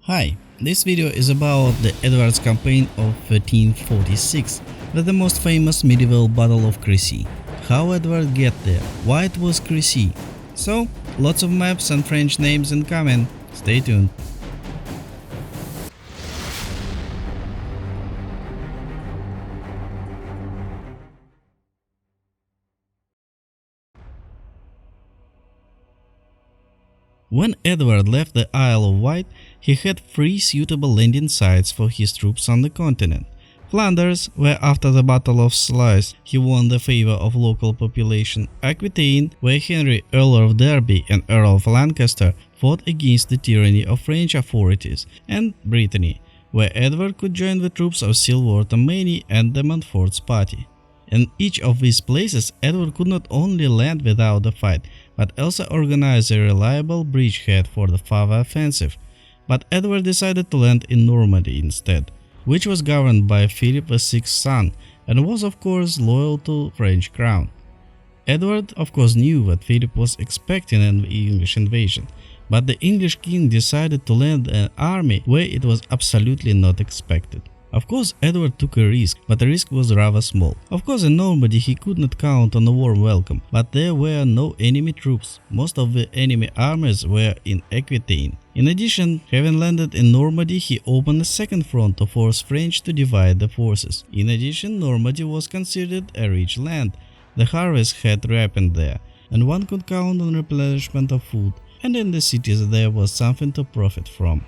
Hi, this video is about the Edward's campaign of 1346, with the most famous medieval battle of Crecy. How Edward get there, why it was Crecy. So, lots of maps and French names incoming. Stay tuned. When Edward left the Isle of Wight, he had 3 suitable landing sites for his troops on the continent. Flanders, where after the Battle of Sluys he won the favor of local population; Aquitaine, where Henry, Earl of Derby and Earl of Lancaster fought against the tyranny of French authorities; and Brittany, where Edward could join the troops of Sylvester and de Montfort's party. In each of these places, Edward could not only land without a fight, but also organize a reliable bridgehead for the further offensive. But Edward decided to land in Normandy instead, which was governed by Philip VI's son and was of course loyal to French crown. Edward of course knew that Philip was expecting an English invasion, but the English king decided to land an army where it was absolutely not expected. Of course, Edward took a risk, but the risk was rather small. Of course, in Normandy he could not count on a warm welcome, but there were no enemy troops. Most of the enemy armies were in Aquitaine. In addition, having landed in Normandy, he opened a second front to force French to divide the forces. In addition, Normandy was considered a rich land. The harvest had ripened there, and one could count on replenishment of food, and in the cities there was something to profit from.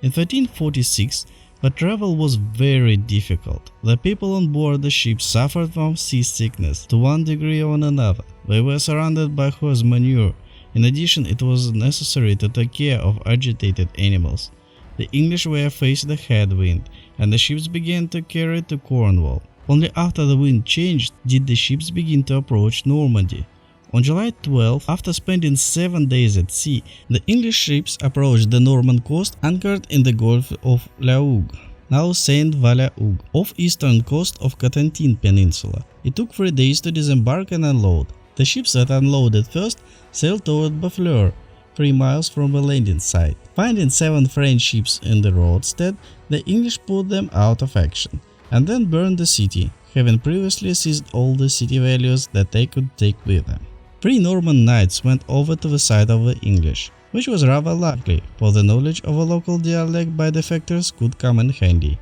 In 1346, but travel was very difficult. The people on board the ship suffered from seasickness to one degree or another. They were surrounded by horse manure. In addition, it was necessary to take care of agitated animals. The English were facing a headwind, and the ships began to carry to Cornwall. Only after the wind changed did the ships begin to approach Normandy. On July 12, after spending 7 days at sea, the English ships approached the Norman coast anchored in the Gulf of Laoug, now Saint-Valahug, off eastern coast of Cotentin Peninsula. It took 3 days to disembark and unload. The ships that unloaded first sailed toward Barfleur, 3 miles from the landing site. Finding 7 French ships in the roadstead, the English put them out of action, and then burned the city, having previously seized all the city values that they could take with them. 3 Norman knights went over to the side of the English, which was rather likely, for the knowledge of a local dialect by defectors could come in handy.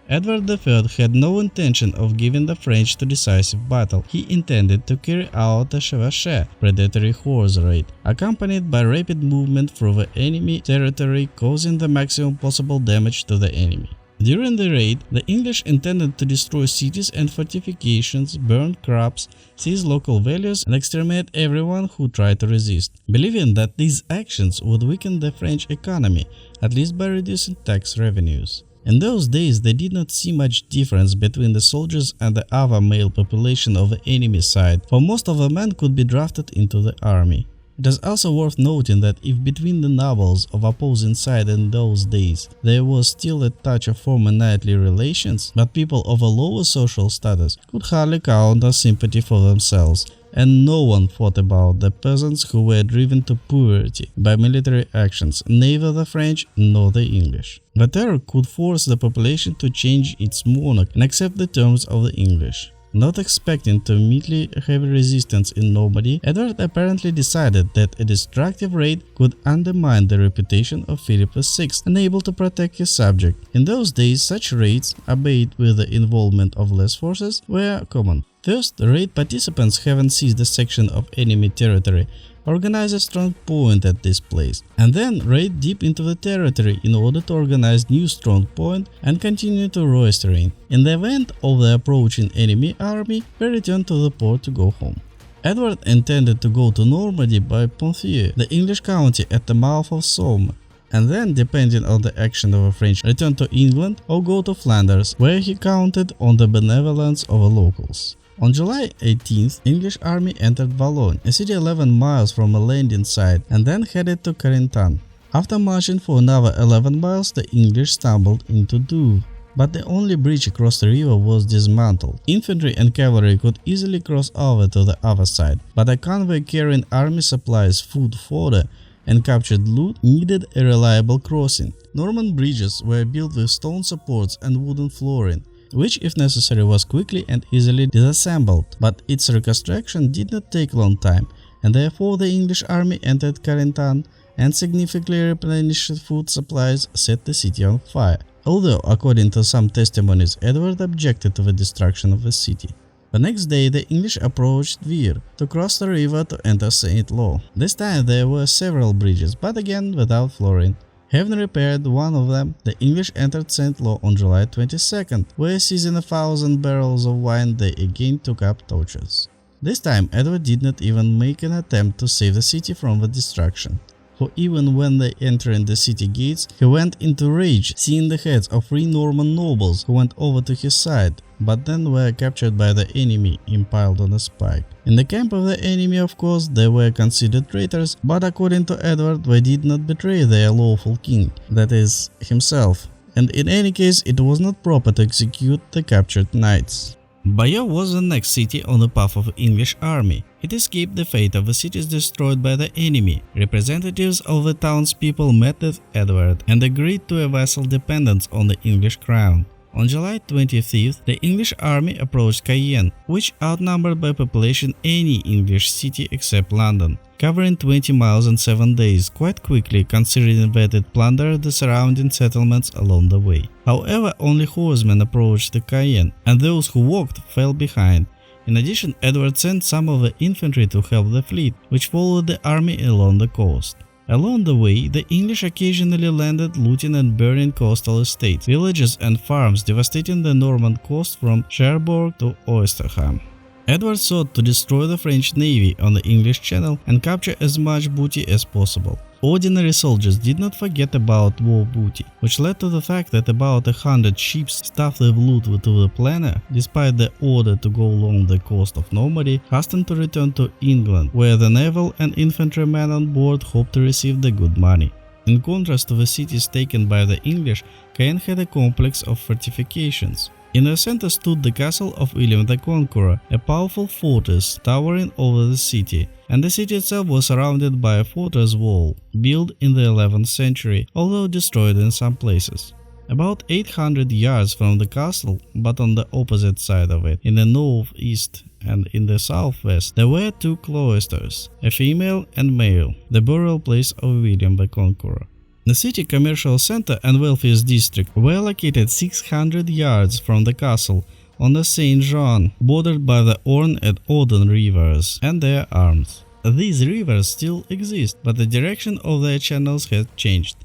Edward III had no intention of giving the French to decisive battle. He intended to carry out a Shevauchée, predatory horse raid, accompanied by rapid movement through the enemy territory, causing the maximum possible damage to the enemy. During the raid, the English intended to destroy cities and fortifications, burn crops, seize local values, and exterminate everyone who tried to resist, believing that these actions would weaken the French economy, at least by reducing tax revenues. In those days, they did not see much difference between the soldiers and the other male population of the enemy side, for most of the men could be drafted into the army. It is also worth noting that if between the nobles of opposing side in those days there was still a touch of former knightly relations, but people of a lower social status could hardly count on sympathy for themselves, and no one thought about the peasants who were driven to poverty by military actions, neither the French nor the English. The terror could force the population to change its monarch and accept the terms of the English. Not expecting to meet heavy resistance in Normandy, Edward apparently decided that a destructive raid could undermine the reputation of Philip VI, unable to protect his subject. In those days, such raids, albeit with the involvement of less forces, were common. First, raid participants, having seized a section of enemy territory, organize a strong point at this place, and then raid deep into the territory in order to organize new strong point and continue to roistering. In the event of the approaching enemy army, they returned to the port to go home. Edward intended to go to Normandy by Ponthieu, the English county at the mouth of Somme, and then, depending on the action of the French, return to England or go to Flanders, where he counted on the benevolence of the locals. On July 18th, English army entered Valognes, a city 11 miles from a landing site, and then headed to Carentan. After marching for another 11 miles, the English stumbled into Douvres, but the only bridge across the river was dismantled. Infantry and cavalry could easily cross over to the other side, but a convoy carrying army supplies, food, fodder, and captured loot needed a reliable crossing. Norman bridges were built with stone supports and wooden flooring, which if necessary was quickly and easily disassembled, but its reconstruction did not take a long time, and therefore the English army entered Carentan and significantly replenished food supplies, set the city on fire. Although, according to some testimonies, Edward objected to the destruction of the city. The next day the English approached Veer to cross the river to enter St. Lo. This time there were several bridges, but again without flooring. Having repaired one of them, the English entered St. Lo on July 22nd, where seizing 1,000 barrels of wine they again took up torches. This time Edward did not even make an attempt to save the city from the destruction. For even when they entered the city gates, he went into rage, seeing the heads of 3 Norman nobles who went over to his side, but then were captured by the enemy, impaled on a spike. In the camp of the enemy, of course, they were considered traitors, but according to Edward, they did not betray their lawful king, that is, himself, and in any case it was not proper to execute the captured knights. Bayeux was the next city on the path of the English army. It escaped the fate of the cities destroyed by the enemy. Representatives of the townspeople met with Edward and agreed to a vassal dependence on the English crown. On July 25th, the English army approached Caen, which outnumbered by population any English city except London, covering 20 miles in 7 days, quite quickly considering that it plundered the surrounding settlements along the way. However, only horsemen approached the Caen, and those who walked fell behind. In addition, Edward sent some of the infantry to help the fleet, which followed the army along the coast. Along the way, the English occasionally landed, looting and burning coastal estates, villages and farms, devastating the Norman coast from Cherbourg to Ouistreham. Edward sought to destroy the French navy on the English Channel and capture as much booty as possible. Ordinary soldiers did not forget about war booty, which led to the fact that about 100 ships stuffed with loot to the planner, despite the order to go along the coast of Normandy, hastened to return to England, where the naval and infantrymen on board hoped to receive the good money. In contrast to the cities taken by the English, Caen had a complex of fortifications. In their center stood the castle of William the Conqueror, a powerful fortress towering over the city, and the city itself was surrounded by a fortress wall, built in the 11th century, although destroyed in some places. About 800 yards from the castle, but on the opposite side of it, in the northeast and in the southwest, there were 2 cloisters, a female and male, the burial place of William the Conqueror. The city commercial center and wealthiest district were located 600 yards from the castle on the St. John, bordered by the Orne and Odon rivers and their arms. These rivers still exist, but the direction of their channels has changed.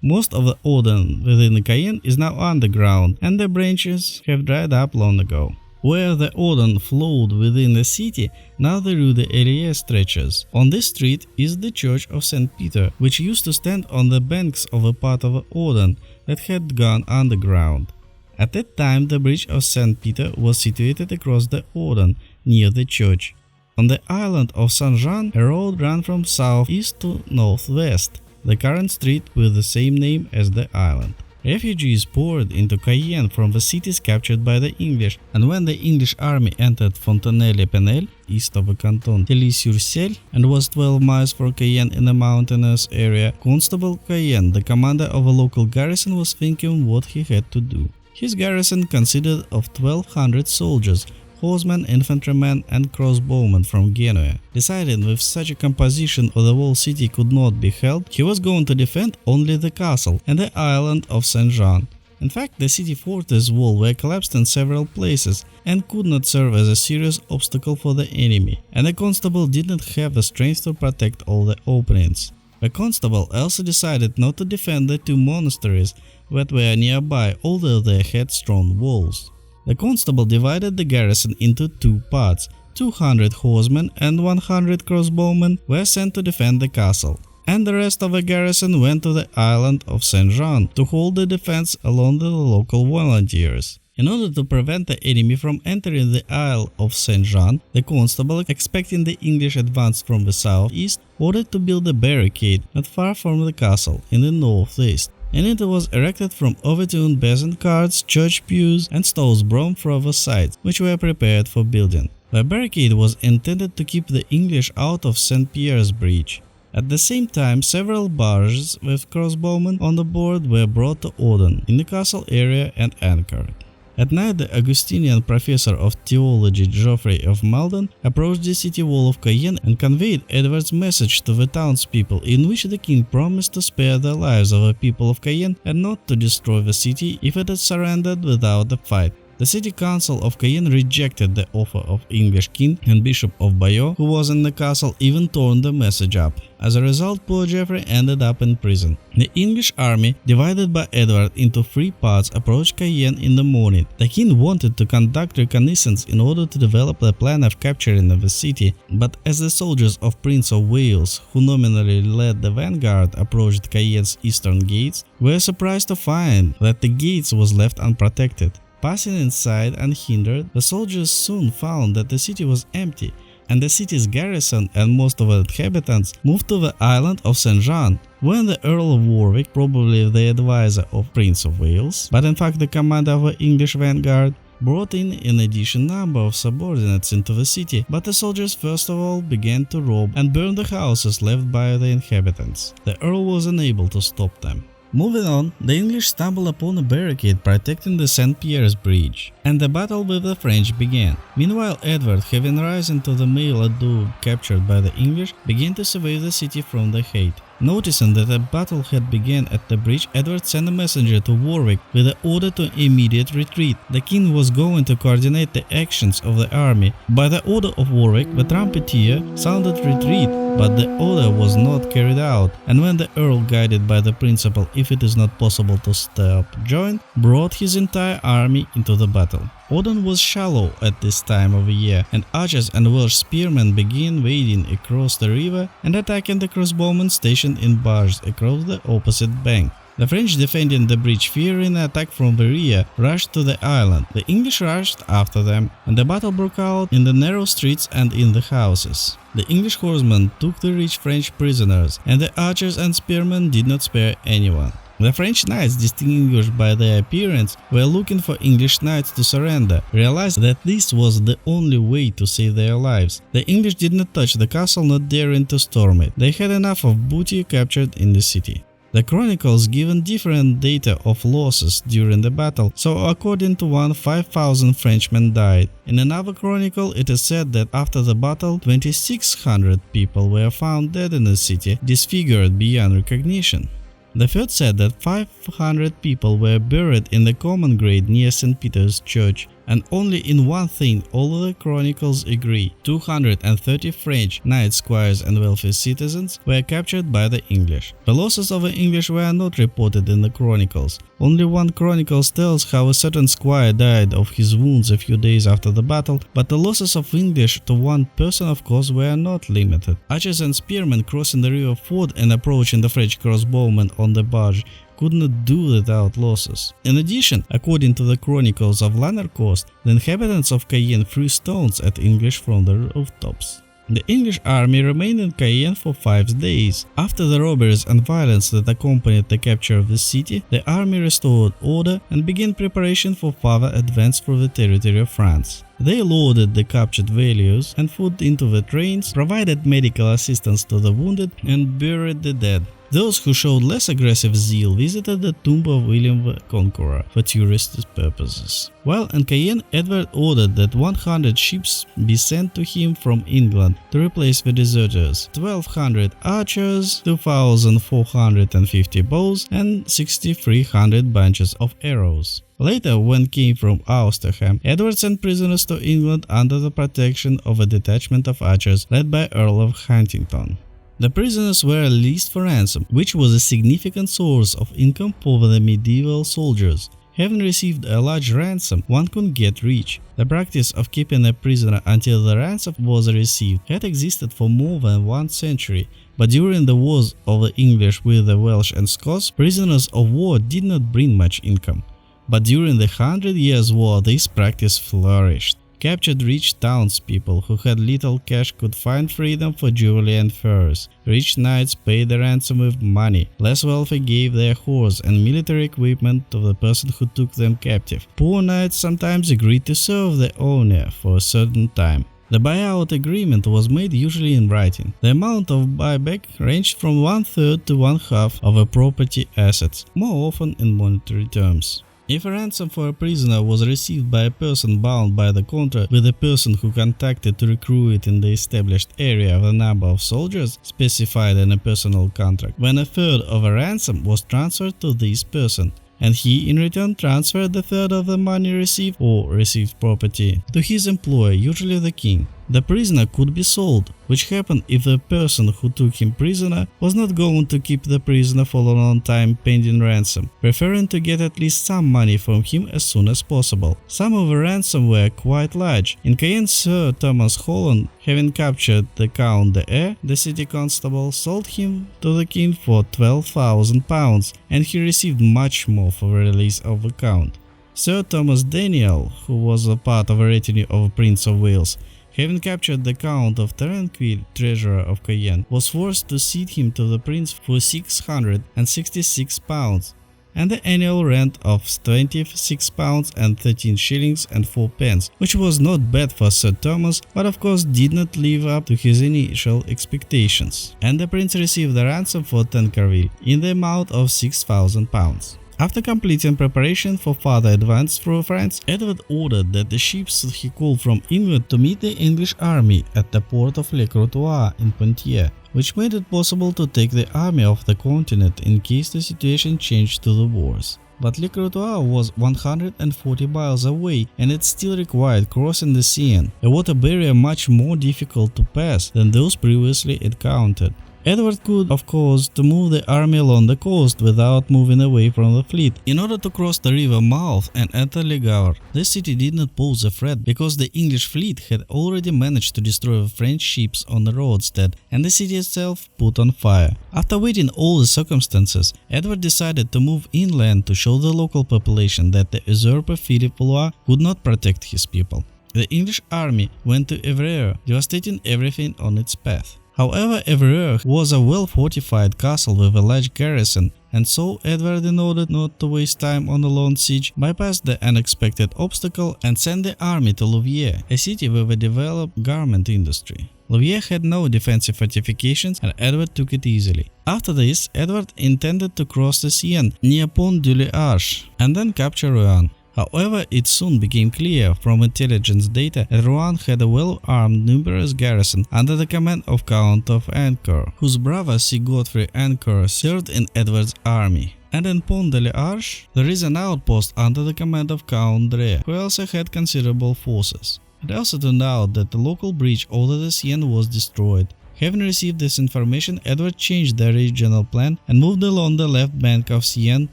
Most of the Odon within Caen is now underground, and their branches have dried up long ago. Where the Odon flowed within the city, now the Rue de Elie stretches. On this street is the Church of St. Peter, which used to stand on the banks of a part of the Odon that had gone underground. At that time, the bridge of St. Peter was situated across the Odon, near the church. On the island of Saint-Jean, a road ran from southeast to northwest, the current street with the same name as the island. Refugees poured into Caen from the cities captured by the English, and when the English army entered Fontenay-le-Penel, east of the canton Tilly-sur-Selle, and was 12 miles from Caen in a mountainous area, Constable Caen, the commander of a local garrison, was thinking what he had to do. His garrison consisted of 1,200 soldiers, horsemen, infantrymen and crossbowmen from Genoa. Deciding with such a composition the whole city could not be held, he was going to defend only the castle and the island of Saint-Jean. In fact, the city fortress wall were collapsed in several places and could not serve as a serious obstacle for the enemy, and the constable did not have the strength to protect all the openings. The constable also decided not to defend the 2 monasteries that were nearby, although they had strong walls. The constable divided the garrison into 2 parts. 200 horsemen and 100 crossbowmen were sent to defend the castle, and the rest of the garrison went to the island of Saint-Jean to hold the defense along with the local volunteers. In order to prevent the enemy from entering the Isle of Saint-Jean, the constable, expecting the English advance from the southeast, ordered to build a barricade not far from the castle in the northeast, and it was erected from overturned basalt carts, church pews and stalls brought from the sides, which were prepared for building. The barricade was intended to keep the English out of St. Pierre's Bridge. At the same time, several barges with crossbowmen on the board were brought to Odon in the castle area and anchored. At night, the Augustinian professor of theology Geoffrey of Maldon approached the city wall of Caen and conveyed Edward's message to the townspeople, in which the king promised to spare the lives of the people of Caen and not to destroy the city if it had surrendered without a fight. The city council of Caen rejected the offer of English king, and Bishop of Bayeux, who was in the castle, even torn the message up. As a result, poor Geoffrey ended up in prison. The English army, divided by Edward into 3 parts, approached Caen in the morning. The king wanted to conduct reconnaissance in order to develop the plan of capturing the city, but as the soldiers of Prince of Wales, who nominally led the vanguard, approached Caen's eastern gates, were surprised to find that the gates was left unprotected. Passing inside unhindered, the soldiers soon found that the city was empty, and the city's garrison and most of the inhabitants moved to the island of St. John. When the Earl of Warwick, probably the advisor of Prince of Wales, but in fact the commander of the English vanguard, brought in an additional number of subordinates into the city, but the soldiers first of all began to rob and burn the houses left by the inhabitants. The Earl was unable to stop them. Moving on, the English stumbled upon a barricade protecting the St. Pierre's Bridge, and the battle with the French began. Meanwhile, Edward, having risen to the male ado captured by the English, began to survey the city from the height. Noticing that a battle had begun at the bridge, Edward sent a messenger to Warwick with the order to immediate retreat. The king was going to coordinate the actions of the army. By the order of Warwick, the trumpeter sounded retreat, but the order was not carried out, and when the Earl, guided by the principle "if it is not possible to stop, join," brought his entire army into the battle. Odon was shallow at this time of year, and archers and Welsh spearmen began wading across the river and attacking the crossbowmen stationed in barges across the opposite bank. The French, defending the bridge, fearing an attack from the rear, rushed to the island. The English rushed after them, and the battle broke out in the narrow streets and in the houses. The English horsemen took the rich French prisoners, and the archers and spearmen did not spare anyone. The French knights, distinguished by their appearance, were looking for English knights to surrender, realized that this was the only way to save their lives. The English did not touch the castle, not daring to storm it. They had enough of booty captured in the city. The chronicles given different data of losses during the battle, so according to one, 5,000 Frenchmen died. In another chronicle, it is said that after the battle, 2,600 people were found dead in the city, disfigured beyond recognition. The third said that 500 people were buried in the common grave near St. Peter's Church, and only in one thing all the chronicles agree: 230 French knights, squires and wealthy citizens were captured by the English. The losses of the English were not reported in the chronicles. Only one chronicle tells how a certain squire died of his wounds a few days after the battle, but the losses of English to one person of course were not limited. Archers and spearmen crossing the river ford and approaching the French crossbowmen on the barge could not do without losses. In addition, according to the chronicles of Lanner Coast, the inhabitants of Caen threw stones at English from the rooftops. The English army remained in Caen for 5 days. After the robberies and violence that accompanied the capture of the city, the army restored order and began preparation for further advance through the territory of France. They loaded the captured values and food into the trains, provided medical assistance to the wounded, and buried the dead. Those who showed less aggressive zeal visited the tomb of William the Conqueror for tourist purposes. While in Caen, Edward ordered that 100 ships be sent to him from England to replace the deserters, 1,200 archers, 2,450 bows, and 6,300 bunches of arrows. Later, when came from Ousterham, Edward sent prisoners to England under the protection of a detachment of archers led by Earl of Huntingdon. The prisoners were released for ransom, which was a significant source of income for the medieval soldiers. Having received a large ransom, one could get rich. The practice of keeping a prisoner until the ransom was received had existed for more than 1 century, but during the wars of the English with the Welsh and Scots, prisoners of war did not bring much income. But during the 100 Years' War, this practice flourished. Captured rich townspeople who had little cash could find freedom for jewelry and furs. Rich knights paid the ransom with money. Less wealthy gave their horse and military equipment to the person who took them captive. Poor knights sometimes agreed to serve the owner for a certain time. The buyout agreement was made usually in writing. The amount of buyback ranged from 1/3 to 1/2 of a property assets, more often in monetary terms. If a ransom for a prisoner was received by a person bound by the contract with a person who contacted to recruit in the established area the number of soldiers specified in a personal contract, then a third of a ransom was transferred to this person, and he in return transferred the third of the money received or received property to his employer, usually the king. The prisoner could be sold, which happened if the person who took him prisoner was not going to keep the prisoner for a long time pending ransom, preferring to get at least some money from him as soon as possible. Some of the ransom were quite large. In Caen, Sir Thomas Holland, having captured the Count d'E, the city constable, sold him to the king for £12,000, and he received much more for the release of the Count. Sir Thomas Daniel, who was a part of a retinue of Prince of Wales, having captured the Count of Ternquil, treasurer of Caen, was forced to cede him to the prince for £666, and the annual rent of £26 and 13 shillings and 4 pence, which was not bad for Sir Thomas, but of course did not live up to his initial expectations. And the prince received the ransom for Ternquil in the amount of £6,000. After completing preparation for further advance through France, Edward ordered that the ships he called from England to meet the English army at the port of Le Crotoy in Poitiers, which made it possible to take the army off the continent in case the situation changed to the wars. But Le Crotoy was 140 miles away, and it still required crossing the Seine, a water barrier much more difficult to pass than those previously encountered. Edward could, of course, to move the army along the coast without moving away from the fleet, in order to cross the river mouth and enter Le Havre. The city did not pose a threat because the English fleet had already managed to destroy the French ships on the roadstead and the city itself put on fire. After weighing all the circumstances, Edward decided to move inland to show the local population that the usurper Philip Valois could not protect his people. The English army went to Evreux, devastating everything on its path. However, Evreux was a well-fortified castle with a large garrison, and so Edward, in order not to waste time on a long siege, bypassed the unexpected obstacle and sent the army to Louviers, a city with a developed garment industry. Louviers had no defensive fortifications, and Edward took it easily. After this, Edward intended to cross the Seine near Pont de l'Arche and then capture Rouen. However, it soon became clear from intelligence data that Rouen had a well-armed, numerous garrison under the command of Count of Ancourt, whose brother Sir Godfrey Ancourt served in Edward's army. And in Pont de l'Arche, there is an outpost under the command of Count d'E, who also had considerable forces. It also turned out that the local bridge over the Seine was destroyed. Having received this information, Edward changed the original plan and moved along the left bank of Seine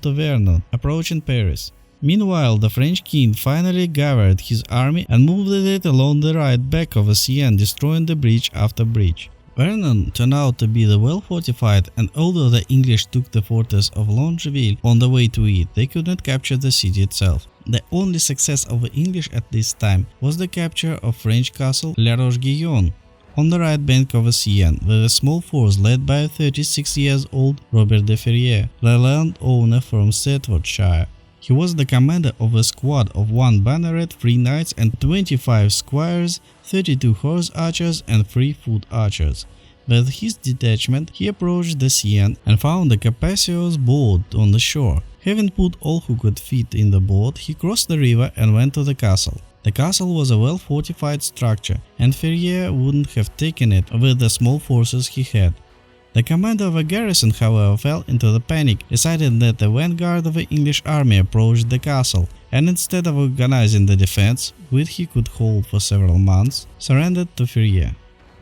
to Vernon, approaching Paris. Meanwhile, the French king finally gathered his army and moved it along the right bank of the Seine, destroying the bridge after bridge. Vernon turned out to be well fortified, and although the English took the fortress of Longeville on the way to it, they could not capture the city itself. The only success of the English at this time was the capture of French castle La Roche-Guyon on the right bank of the Seine, with a small force led by a 36-year-old Robert de Ferrier, the landowner from Shevauchée. He was the commander of a squad of 1 banneret, 3 knights and 25 squires, 32 horse archers and 3 foot archers. With his detachment, he approached the Seine and found a capacious boat on the shore. Having put all who could fit in the boat, he crossed the river and went to the castle. The castle was a well-fortified structure, and Ferrier wouldn't have taken it with the small forces he had. The commander of a garrison, however, fell into the panic, deciding that the vanguard of the English army approached the castle, and instead of organizing the defense, which he could hold for several months, surrendered to Ferrier.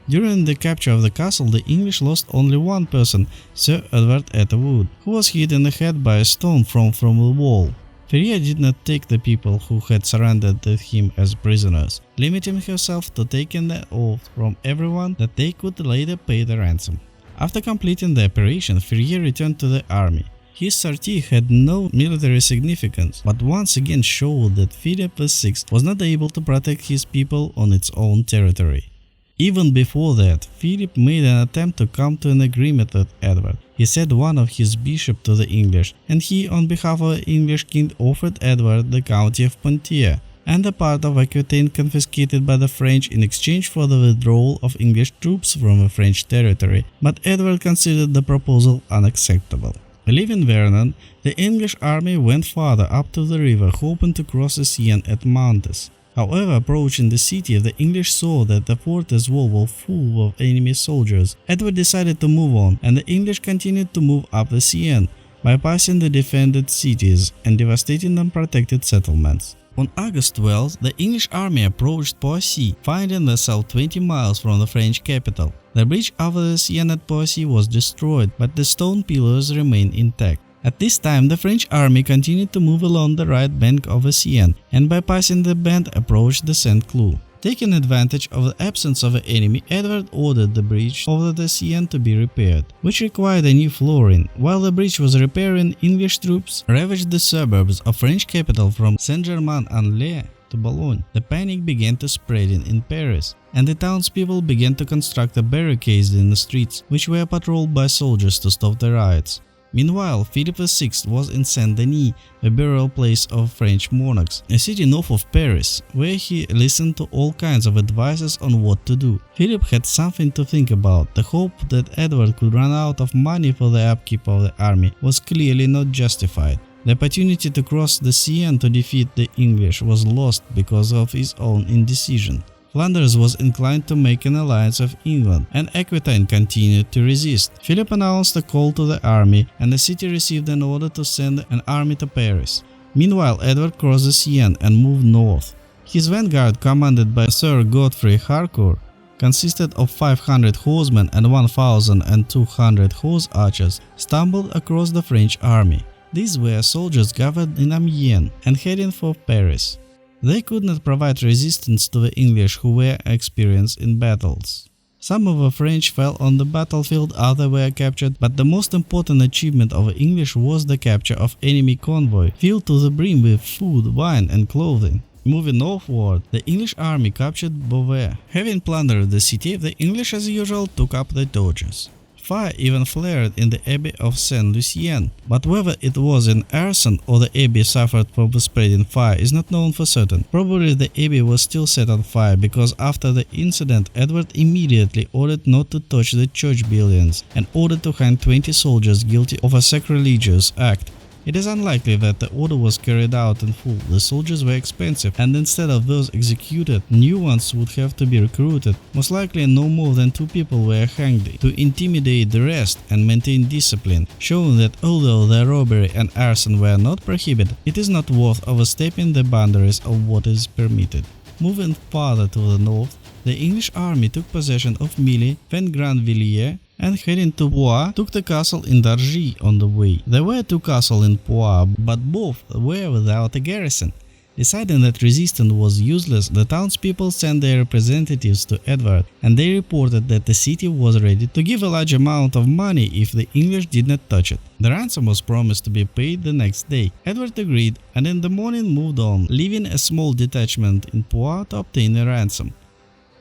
During the capture of the castle, the English lost only one person, Sir Edward Atterwood, who was hit in the head by a stone from the wall. Ferrier did not take the people who had surrendered to him as prisoners, limiting himself to taking the oath from everyone that they could later pay the ransom. After completing the operation, Ferrier returned to the army. His sortie had no military significance, but once again showed that Philip VI was not able to protect his people on its own territory. Even before that, Philip made an attempt to come to an agreement with Edward. He sent one of his bishops to the English, and he, on behalf of the English king, offered Edward the county of Poitiers, and a part of Aquitaine confiscated by the French in exchange for the withdrawal of English troops from the French territory, but Edward considered the proposal unacceptable. Leaving Vernon, the English army went farther up to the river, hoping to cross the Seine at Mantes. However, approaching the city, the English saw that the fortress wall was full of enemy soldiers. Edward decided to move on, and the English continued to move up the Seine, bypassing the defended cities and devastating unprotected settlements. On August 12, the English army approached Poissy, finding themselves 20 miles from the French capital. The bridge over the Seine at Poissy was destroyed, but the stone pillars remained intact. At this time, the French army continued to move along the right bank of the Seine, and bypassing the bend approached the Saint-Cloud. Taking advantage of the absence of the enemy, Edward ordered the bridge over the Seine to be repaired, which required a new flooring. While the bridge was repairing, English troops ravaged the suburbs of French capital from Saint-Germain-en-Laye to Boulogne. The panic began to spread in Paris, and the townspeople began to construct barricades in the streets, which were patrolled by soldiers to stop the riots. Meanwhile, Philip VI was in Saint-Denis, the burial place of French monarchs, a city north of Paris, where he listened to all kinds of advices on what to do. Philip had something to think about. The hope that Edward could run out of money for the upkeep of the army was clearly not justified. The opportunity to cross the Seine to defeat the English was lost because of his own indecision. Flanders was inclined to make an alliance with England, and Aquitaine continued to resist. Philip announced a call to the army, and the city received an order to send an army to Paris. Meanwhile, Edward crossed the Seine and moved north. His vanguard, commanded by Sir Godfrey Harcourt, consisted of 500 horsemen and 1,200 horse archers, stumbled across the French army. These were soldiers gathered in Amiens and heading for Paris. They could not provide resistance to the English, who were experienced in battles. Some of the French fell on the battlefield, others were captured, but the most important achievement of the English was the capture of enemy convoy, filled to the brim with food, wine and clothing. Moving northward, the English army captured Beauvais. Having plundered the city, the English as usual took up the torches. Fire even flared in the Abbey of Saint-Lucien, but whether it was an arson or the abbey suffered from the spreading fire is not known for certain. Probably the abbey was still set on fire, because after the incident Edward immediately ordered not to touch the church buildings and ordered to hang 20 soldiers guilty of a sacrilegious act. It is unlikely that the order was carried out in full. The soldiers were expensive, and instead of those executed, new ones would have to be recruited. Most likely no more than 2 people were hanged to intimidate the rest and maintain discipline, showing that although the robbery and arson were not prohibited, it is not worth overstepping the boundaries of what is permitted. Moving farther to the north, the English army took possession of Milly, then Grandvilliers, and heading to Poix, took the castle in Dargy on the way. There were 2 castles in Poix, but both were without a garrison. Deciding that resistance was useless, the townspeople sent their representatives to Edward, and they reported that the city was ready to give a large amount of money if the English did not touch it. The ransom was promised to be paid the next day. Edward agreed, and in the morning moved on, leaving a small detachment in Poix to obtain a ransom.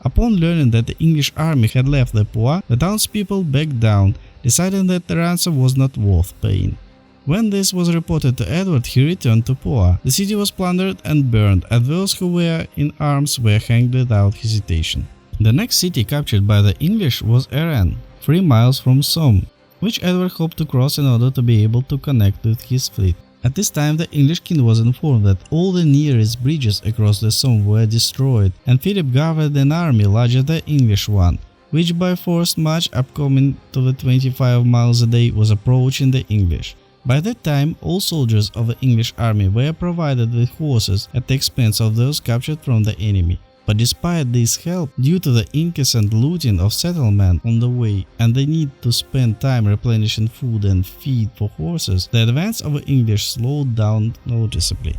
Upon learning that the English army had left the Poix, the townspeople backed down, deciding that the ransom was not worth paying. When this was reported to Edward, he returned to Poix. The city was plundered and burned, and those who were in arms were hanged without hesitation. The next city captured by the English was Rennes, 3 miles from Somme, which Edward hoped to cross in order to be able to connect with his fleet. At this time, the English king was informed that all the nearest bridges across the Somme were destroyed, and Philip gathered an army larger than the English one, which by forced march upcoming to the 25 miles a day was approaching the English. By that time, all soldiers of the English army were provided with horses at the expense of those captured from the enemy. But despite this help, due to the incessant looting of settlement on the way and the need to spend time replenishing food and feed for horses, the advance of the English slowed down noticeably.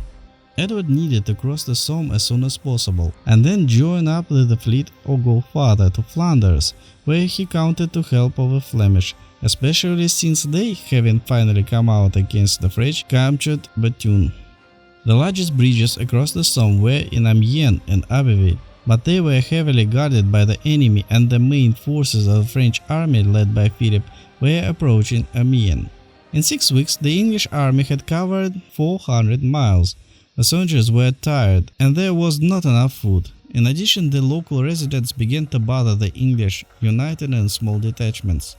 Edward needed to cross the Somme as soon as possible, and then join up with the fleet or go farther to Flanders, where he counted to help of the Flemish, especially since they, having finally come out against the French, captured Bethune. The largest bridges across the Somme were in Amiens and Abbeville, but they were heavily guarded by the enemy, and the main forces of the French army led by Philip were approaching Amiens. In 6 weeks, the English army had covered 400 miles. The soldiers were tired, and there was not enough food. In addition, the local residents began to bother the English, united in small detachments.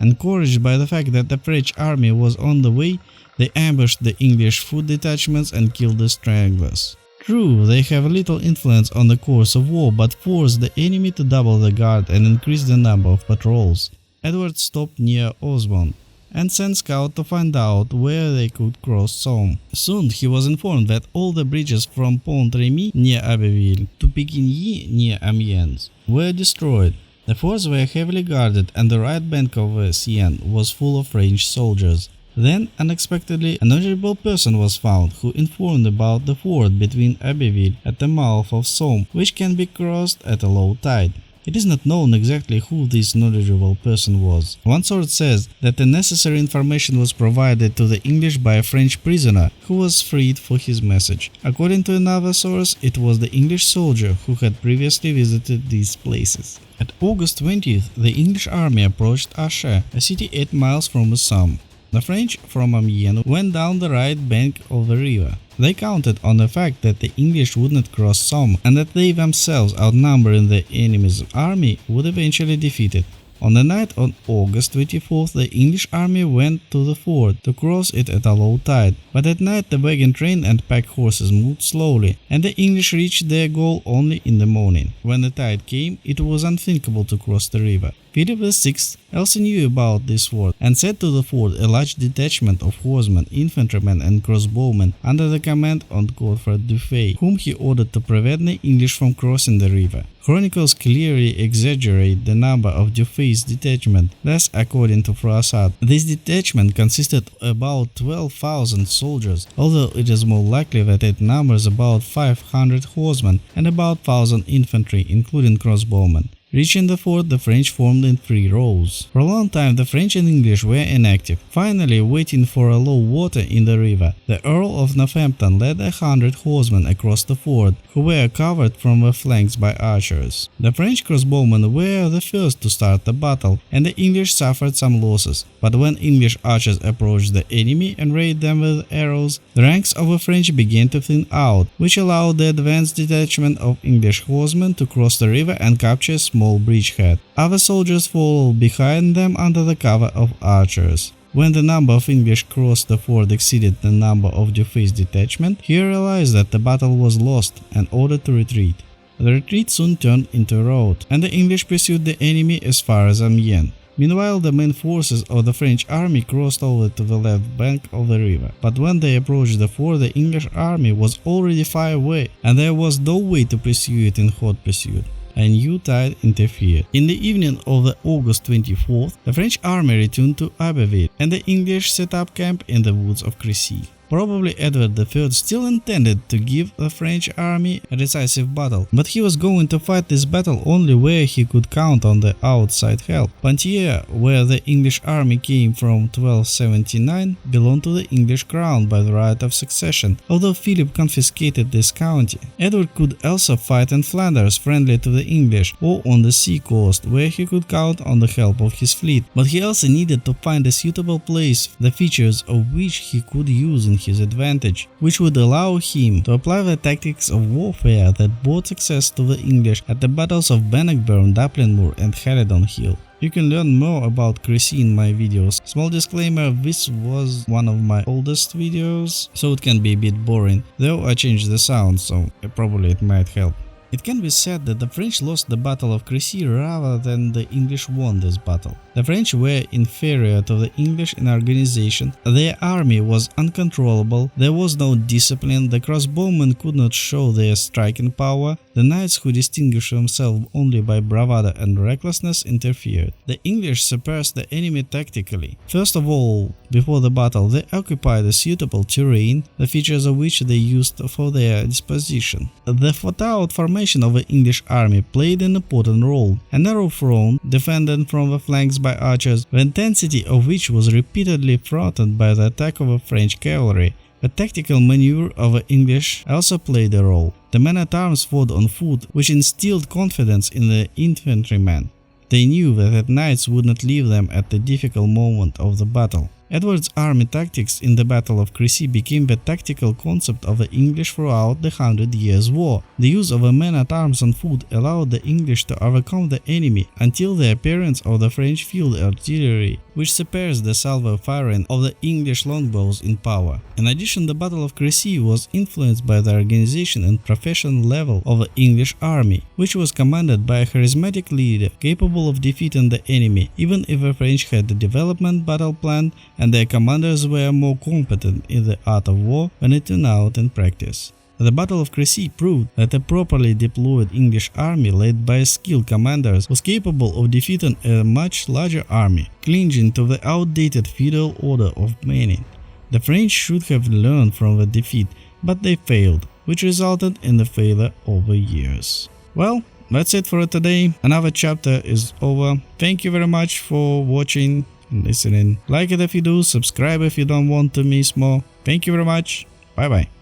Encouraged by the fact that the French army was on the way, they ambushed the English foot detachments and killed the stragglers. True, they have little influence on the course of war, but forced the enemy to double the guard and increase the number of patrols. Edward stopped near Osborne and sent scouts to find out where they could cross Somme. Soon he was informed that all the bridges from Pont-Remy near Abbeville to Picquigny near Amiens were destroyed. The forts were heavily guarded and the right bank of the Seine was full of French soldiers. Then, unexpectedly, a knowledgeable person was found who informed about the ford between Abbeville at the mouth of Somme, which can be crossed at a low tide. It is not known exactly who this knowledgeable person was. One source says that the necessary information was provided to the English by a French prisoner who was freed for his message. According to another source, it was the English soldier who had previously visited these places. At August 20th, the English army approached Shevauchée, a city 8 miles from the Somme. The French from Amiens went down the right bank of the river. They counted on the fact that the English would not cross Somme and that they themselves, outnumbering the enemy's army, would eventually defeat it. On the night of August 24th, the English army went to the ford to cross it at a low tide, but at night the wagon train and pack horses moved slowly, and the English reached their goal only in the morning. When the tide came, it was unthinkable to cross the river. Philip VI also knew about this ford and sent to the ford a large detachment of horsemen, infantrymen and crossbowmen under the command of Godfrey Dufay, whom he ordered to prevent the English from crossing the river. Chronicles clearly exaggerate the number of Dufay's detachment. Thus, according to Froissart, this detachment consisted of about 12,000 soldiers, although it is more likely that it numbers about 500 horsemen and about 1,000 infantry, including crossbowmen. Reaching the fort, the French formed in 3 rows. For a long time the French and English were inactive. Finally, waiting for a low water in the river, the Earl of Northampton led 100 horsemen across the ford, who were covered from the flanks by archers. The French crossbowmen were the first to start the battle, and the English suffered some losses. But when English archers approached the enemy and raided them with arrows, the ranks of the French began to thin out, which allowed the advanced detachment of English horsemen to cross the river and capture a small bridgehead. Other soldiers followed behind them under the cover of archers. When the number of English crossed the ford exceeded the number of Dufay's detachment, he realized that the battle was lost and ordered to retreat. The retreat soon turned into a rout, and the English pursued the enemy as far as Amiens. Meanwhile, the main forces of the French army crossed over to the left bank of the river, but when they approached the ford, the English army was already far away, and there was no way to pursue it in hot pursuit. A new tide interfered. In the evening of the August 24th, the French army returned to Abbeville, and the English set up camp in the woods of Crecy. Probably Edward III still intended to give the French army a decisive battle, but he was going to fight this battle only where he could count on the outside help. Poitiers, where the English army came from 1279, belonged to the English crown by the right of succession, although Philip confiscated this county. Edward could also fight in Flanders, friendly to the English, or on the sea coast, where he could count on the help of his fleet, but he also needed to find a suitable place, the features of which he could use in his advantage, which would allow him to apply the tactics of warfare that brought success to the English at the battles of Bannockburn, Dublin Moor and Haledon Hill. You can learn more about Crecy in my videos. Small disclaimer, this was one of my oldest videos, so it can be a bit boring, though I changed the sound, so probably it might help. It can be said that the French lost the Battle of Crecy rather than the English won this battle. The French were inferior to the English in organization, their army was uncontrollable, there was no discipline, the crossbowmen could not show their striking power, the knights who distinguished themselves only by bravado and recklessness interfered. The English surpassed the enemy tactically. First of all, before the battle, they occupied a suitable terrain, the features of which they used for their disposition. The fought-out formation of the English army played an important role. A narrow front, defended from the flanks by archers, the intensity of which was repeatedly thwarted by the attack of the French cavalry. The tactical maneuver of the English also played a role. The men-at-arms fought on foot, which instilled confidence in the infantrymen. They knew that the knights would not leave them at the difficult moment of the battle. Edward's army tactics in the Battle of Crecy became the tactical concept of the English throughout the 100 Years' War. The use of men-at-arms on foot allowed the English to overcome the enemy until the appearance of the French field artillery, which surpassed the salvo firing of the English longbows in power. In addition, the Battle of Crecy was influenced by the organization and professional level of the English army, which was commanded by a charismatic leader capable of defeating the enemy, even if the French had a development battle plan and their commanders were more competent in the art of war when it turned out in practice. The Battle of Crecy proved that a properly deployed English army led by skilled commanders was capable of defeating a much larger army, clinging to the outdated feudal order of manning. The French should have learned from the defeat, but they failed, which resulted in the failure over years. Well, that's it for today. Another chapter is over. Thank you very much for watching and listening. Like it if you do, subscribe if you don't want to miss more. Thank you very much. Bye bye.